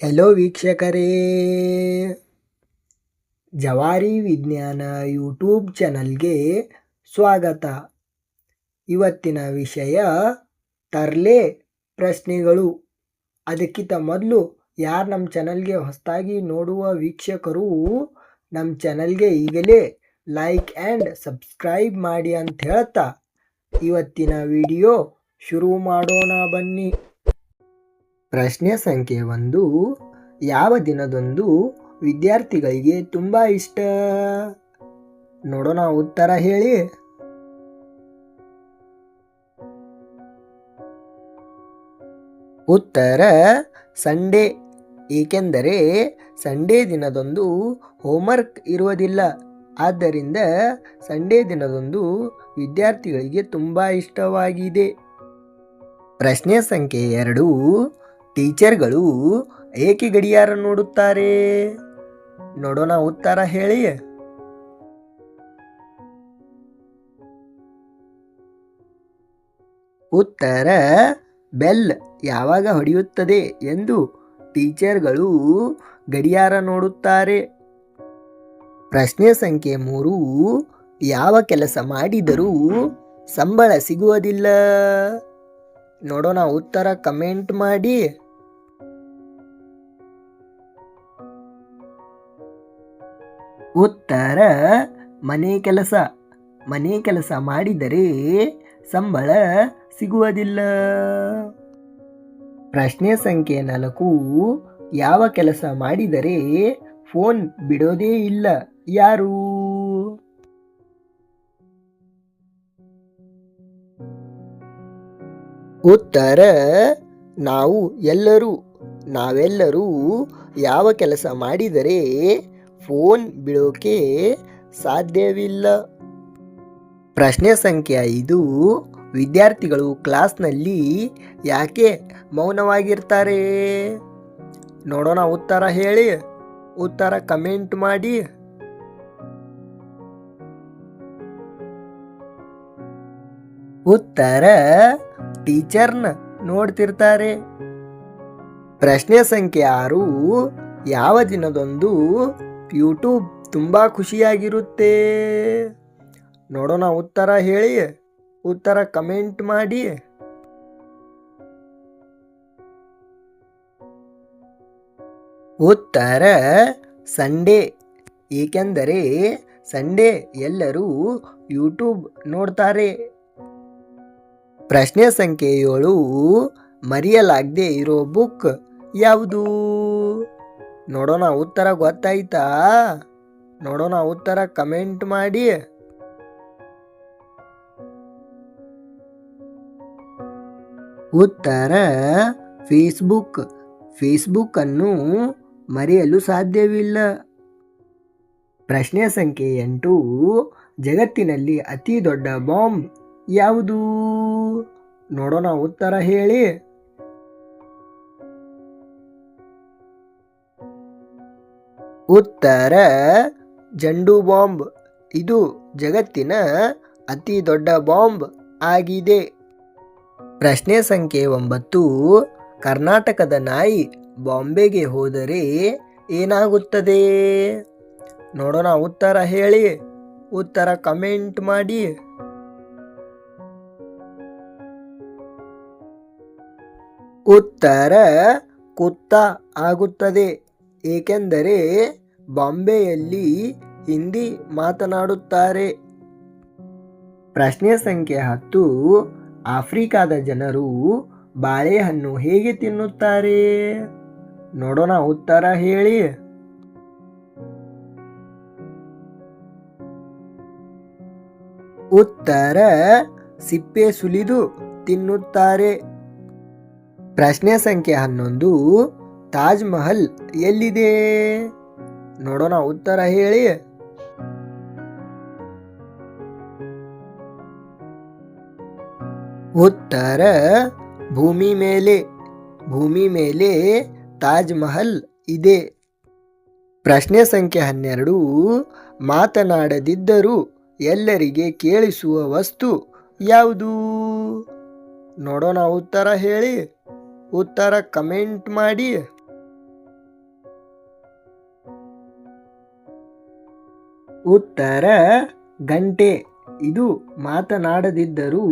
Hello ವೀಕ್ಷಕರೇ, ಜವಾರಿ ವಿಜ್ಞಾನ ಯೂಟ್ಯೂಬ್ ಚಾನಲ್ಗೆ ಸ್ವಾಗತ. ಇವತ್ತಿನ ವಿಷಯ ತರ್ಲೆ ಪ್ರಶ್ನೆಗಳು. ಅದಕ್ಕಿಂತ ಮೊದಲು ಯಾರು ನಮ್ಮ ಚಾನಲ್ಗೆ ಹೊಸದಾಗಿ ನೋಡುವ ವೀಕ್ಷಕರು ನಮ್ಮ ಚಾನಲ್ಗೆ ಈಗಲೇ ಲೈಕ್ ಆ್ಯಂಡ್ ಸಬ್ಸ್ಕ್ರೈಬ್ ಮಾಡಿ ಅಂತ ಹೇಳ್ತಾ ಇವತ್ತಿನ ವಿಡಿಯೋ ಶುರು ಮಾಡೋಣ ಬನ್ನಿ. ಪ್ರಶ್ನೆ ಸಂಖ್ಯೆ 1. ಯಾವ ದಿನದಂದು ವಿದ್ಯಾರ್ಥಿಗಳಿಗೆ ತುಂಬ ಇಷ್ಟ? ನೋಡೋಣ, ಉತ್ತರ ಹೇಳಿ. ಉತ್ತರ ಸಂಡೇ. ಏಕೆಂದರೆ ಸಂಡೇ ದಿನದಂದು ಹೋಮ್ವರ್ಕ್ ಇರುವುದಿಲ್ಲ. ಆದ್ದರಿಂದ ಸಂಡೇ ದಿನದಂದು ವಿದ್ಯಾರ್ಥಿಗಳಿಗೆ ತುಂಬ ಇಷ್ಟವಾಗಿದೆ. ಪ್ರಶ್ನೆ ಸಂಖ್ಯೆ 2. ಟೀಚರ್ಗಳು ಏಕೆ ಗಡಿಯಾರ ನೋಡುತ್ತಾರೆ? ನೋಡೋಣ, ಉತ್ತರ ಹೇಳಿ. ಉತ್ತರ ಬೆಲ್ ಯಾವಾಗ ಹೊಡೆಯುತ್ತದೆ ಎಂದು ಟೀಚರ್ಗಳು ಗಡಿಯಾರ ನೋಡುತ್ತಾರೆ. ಪ್ರಶ್ನೆ ಸಂಖ್ಯೆ 3. ಯಾವ ಕೆಲಸ ಮಾಡಿದರೂ ಸಂಬಳ ಸಿಗುವುದಿಲ್ಲ? ನೋಡೋಣ, ಉತ್ತರ ಕಮೆಂಟ್ ಮಾಡಿ. ಉತ್ತರ ಮನೆ ಕೆಲಸ. ಮನೆ ಕೆಲಸ ಮಾಡಿದರೆ ಸಂಬಳ ಸಿಗುವುದಿಲ್ಲ. ಪ್ರಶ್ನೆ ಸಂಖ್ಯೆ 4. ಯಾವ ಕೆಲಸ ಮಾಡಿದರೆ ಫೋನ್ ಬಿಡೋದೇ ಇಲ್ಲ? ಯಾರು? ಉತ್ತರ ನಾವೆಲ್ಲರೂ ಯಾವ ಕೆಲಸ ಮಾಡಿದರೆ ಫೋನ್ ಬಿಡೋಕೆ ಸಾಧ್ಯವಿಲ್ಲ. ಪ್ರಶ್ನೆ ಸಂಖ್ಯೆ 5. ವಿದ್ಯಾರ್ಥಿಗಳು ಕ್ಲಾಸ್ನಲ್ಲಿ ಯಾಕೆ ಮೌನವಾಗಿರ್ತಾರೆ? ನೋಡೋಣ, ಉತ್ತರ ಹೇಳಿ. ಉತ್ತರ ಕಮೆಂಟ್ ಮಾಡಿ. ಉತ್ತರ ಟೀಚರ್ನ ನೋಡ್ತಿರ್ತಾರೆ. ಪ್ರಶ್ನೆ ಸಂಖ್ಯೆ 6. ಯಾವ ದಿನದಂದು ಯೂಟ್ಯೂಬ್ ತುಂಬ ಖುಷಿಯಾಗಿರುತ್ತೆ? ನೋಡೋಣ, ಉತ್ತರ ಹೇಳಿ. ಉತ್ತರ ಕಮೆಂಟ್ ಮಾಡಿ. ಉತ್ತರ ಸಂಡೇ. ಏಕೆಂದರೆ ಸಂಡೇ ಎಲ್ಲರೂ ಯೂಟ್ಯೂಬ್ ನೋಡ್ತಾರೆ. ಪ್ರಶ್ನೆ ಸಂಖ್ಯೆ 7. ಮರೆಯಲಾಗದೆ ಇರೋ ಬುಕ್ ಯಾವುದು? ನೋಡೋಣ, ಉತ್ತರ ಗೊತ್ತಾಯ್ತಾ? ನೋಡೋಣ, ಉತ್ತರ ಕಮೆಂಟ್ ಮಾಡಿ. ಉತ್ತರ ಫೇಸ್ಬುಕ್. ಫೇಸ್ಬುಕ್ ಅನ್ನು ಮರೆಯಲು ಸಾಧ್ಯವಿಲ್ಲ. ಪ್ರಶ್ನೆ ಸಂಖ್ಯೆ 8. ಜಗತ್ತಿನಲ್ಲಿ ಅತಿ ದೊಡ್ಡ ಬಾಂಬ್ ಯಾವುದು? ನೋಡೋಣ, ಉತ್ತರ ಹೇಳಿ. ಉತ್ತರ ಜಂಡು ಬಾಂಬ್. ಇದು ಜಗತ್ತಿನ ಅತಿ ದೊಡ್ಡ ಬಾಂಬ್ ಆಗಿದೆ. ಪ್ರಶ್ನೆ ಸಂಖ್ಯೆ 9. ಕರ್ನಾಟಕದ ನಾಯಿ ಬಾಂಬೆಗೆ ಹೋದರೆ ಏನಾಗುತ್ತದೆ? ನೋಡೋಣ, ಉತ್ತರ ಹೇಳಿ. ಉತ್ತರ ಕಮೆಂಟ್ ಮಾಡಿ. ಉತ್ತರ ಕುತ್ತ ಆಗುತ್ತದೆ. ಏಕೆಂದರೆ ಬಾಂಬೆಯಲ್ಲಿ ಹಿಂದಿ ಮಾತನಾಡುತ್ತಾರೆ. ಪ್ರಶ್ನೆ ಸಂಖ್ಯೆ 10. ಆಫ್ರಿಕಾದ ಜನರು ಬಾಳೆಹಣ್ಣು ಹೇಗೆ ತಿನ್ನುತ್ತಾರೆ? ನೋಡೋಣ, ಉತ್ತರ ಹೇಳಿ. ಉತ್ತರ ಸಿಪ್ಪೆ ಸುಲಿದು ತಿನ್ನುತ್ತಾರೆ. ಪ್ರಶ್ನೆ ಸಂಖ್ಯೆ 11. ತಾಜ್ ಮಹಲ್ ಎಲ್ಲಿದೆ? ನೋಡೋಣ, ಉತ್ತರ ಹೇಳಿ. ಉತ್ತರ ಭೂಮಿ ಮೇಲೆ. ಭೂಮಿ ಮೇಲೆ ತಾಜ್ ಮಹಲ್ ಇದೆ. ಪ್ರಶ್ನೆ ಸಂಖ್ಯೆ 12. ಮಾತನಾಡದಿದ್ದರೂ ಎಲ್ಲರಿಗೆ ಕೇಳಿಸುವ ವಸ್ತು ಯಾವುದು? ನೋಡೋಣ, ಉತ್ತರ ಹೇಳಿ. ಉತ್ತರ ಕಮೆಂಟ್ ಮಾಡಿ. ಉತ್ತರ ಗಂಟೆ. ಇದು ಮಾತನಾಡದಿದ್ದರೂ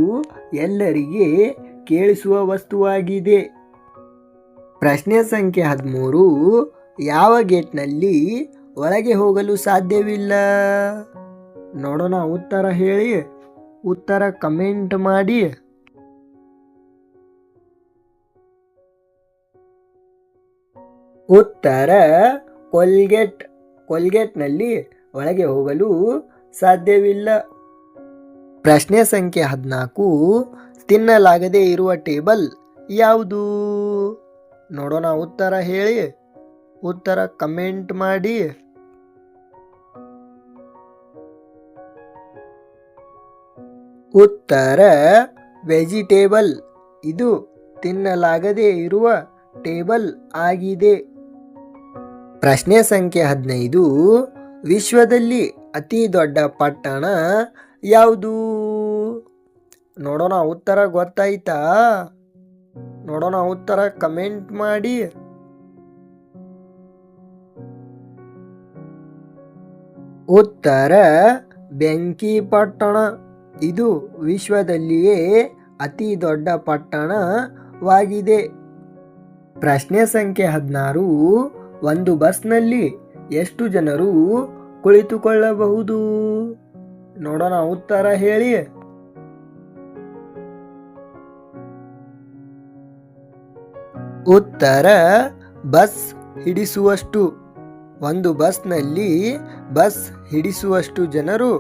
ಎಲ್ಲರಿಗೆ ಕೇಳಿಸುವ ವಸ್ತುವಾಗಿದೆ. ಪ್ರಶ್ನೆ ಸಂಖ್ಯೆ 13. ಯಾವ ಗೇಟ್ನಲ್ಲಿ ಒಳಗೆ ಹೋಗಲು ಸಾಧ್ಯವಿಲ್ಲ? ನೋಡೋಣ, ಉತ್ತರ ಹೇಳಿ, ಉತ್ತರ ಕಮೆಂಟ್ ಮಾಡಿ. ಉತ್ತರ ಕೋಲ್ಗೇಟ್. ಕೋಲ್ಗೇಟ್ನಲ್ಲಿ ಒಳಗೆ ಹೋಗಲು ಸಾಧ್ಯವಿಲ್ಲ. ಪ್ರಶ್ನೆ ಸಂಖ್ಯೆ 14. ತಿನ್ನಲಾಗದೇ ಇರುವ ಟೇಬಲ್ ಯಾವುದು? ನೋಡೋಣ, ಉತ್ತರ ಹೇಳಿ, ಉತ್ತರ ಕಮೆಂಟ್ ಮಾಡಿ. ಉತ್ತರ ವೆಜಿಟೇಬಲ್. ಇದು ತಿನ್ನಲಾಗದೇ ಇರುವ ಟೇಬಲ್ ಆಗಿದೆ. ಪ್ರಶ್ನೆ ಸಂಖ್ಯೆ 15. ವಿಶ್ವದಲ್ಲಿ ಅತಿ ದೊಡ್ಡ ಪಟ್ಟಣ ಯಾವುದು? ನೋಡೋಣ, ಉತ್ತರ ಗೊತ್ತಾಯ್ತಾ? ನೋಡೋಣ, ಉತ್ತರ ಕಮೆಂಟ್ ಮಾಡಿ. ಉತ್ತರ ಬೆಂಕಿ ಪಟ್ಟಣ. ಇದು ವಿಶ್ವದಲ್ಲಿಯೇ ಅತಿ ದೊಡ್ಡ ಪಟ್ಟಣವಾಗಿದೆ. ಪ್ರಶ್ನೆ ಸಂಖ್ಯೆ 16. ಒಂದು ಬಸ್ನಲ್ಲಿ ಎಷ್ಟು ಜನರು ಕುಳಿತುಕೊಳ್ಳಬಹುದು? ನೋಡೋಣ, ಉತ್ತರ ಹೇಳಿ. ಉತ್ತರ ಬಸ್ ಹಿಡಿಸುವಷ್ಟು. ಒಂದು ಬಸ್ನಲ್ಲಿ ಬಸ್ ಹಿಡಿಸುವಷ್ಟು ಜನರು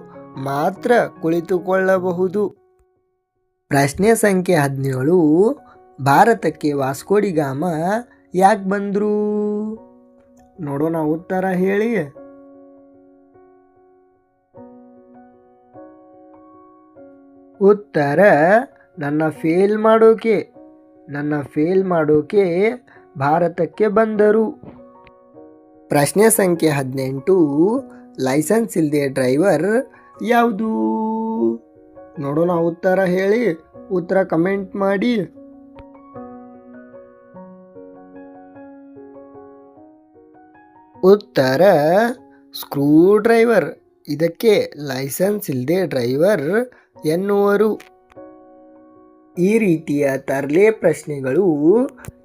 ಮಾತ್ರ ಕುಳಿತುಕೊಳ್ಳಬಹುದು. ಪ್ರಶ್ನೆ ಸಂಖ್ಯೆ 17. ಭಾರತಕ್ಕೆ ವಾಸ್ಕೋಡಿ ಗಾಮ ಯಾಕೆ ಬಂದ್ರು? ನೋಡೋಣ, ಉತ್ತರ ಹೇಳಿ. ಉತ್ತರ ನನ್ನ ಫೇಲ್ ಮಾಡೋಕೆ ಭಾರತಕ್ಕೆ ಬಂದರು. ಪ್ರಶ್ನೆ ಸಂಖ್ಯೆ 18. ಲೈಸೆನ್ಸ್ ಇಲ್ಲದೆ ಡ್ರೈವರ್ ಯಾವುದು? ನೋಡೋಣ, ಉತ್ತರ ಹೇಳಿ, ಉತ್ತರ ಕಮೆಂಟ್ ಮಾಡಿ. ಉತ್ತರ ಸ್ಕ್ರೂ ಡ್ರೈವರ್. ಇದಕ್ಕೆ ಲೈಸೆನ್ಸ್ ಇಲ್ಲದೆ ಡ್ರೈವರ್ ಎನ್ನುವರು. ಈ ರೀತಿಯ ತರಲೆ ಪ್ರಶ್ನೆಗಳು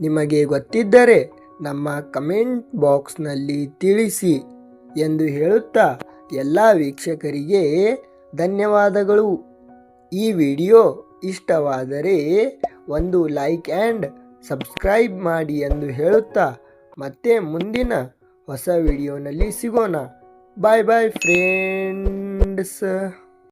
ನಿಮಗೆ ಗೊತ್ತಿದ್ದರೆ ನಮ್ಮ ಕಮೆಂಟ್ ಬಾಕ್ಸ್ನಲ್ಲಿ ತಿಳಿಸಿ ಎಂದು ಹೇಳುತ್ತಾ ಎಲ್ಲ ವೀಕ್ಷಕರಿಗೆ ಧನ್ಯವಾದಗಳು. ಈ ವಿಡಿಯೋ ಇಷ್ಟವಾದರೆ ಒಂದು ಲೈಕ್ ಆ್ಯಂಡ್ ಸಬ್ಸ್ಕ್ರೈಬ್ ಮಾಡಿ ಎಂದು ಹೇಳುತ್ತಾ ಮತ್ತೆ ಮುಂದಿನ ಹೊಸ ವಿಡಿಯೋನಲ್ಲಿ ಸಿಗೋಣ. ಬಾಯ್ ಬಾಯ್ ಫ್ರೆಂಡ್ಸ್.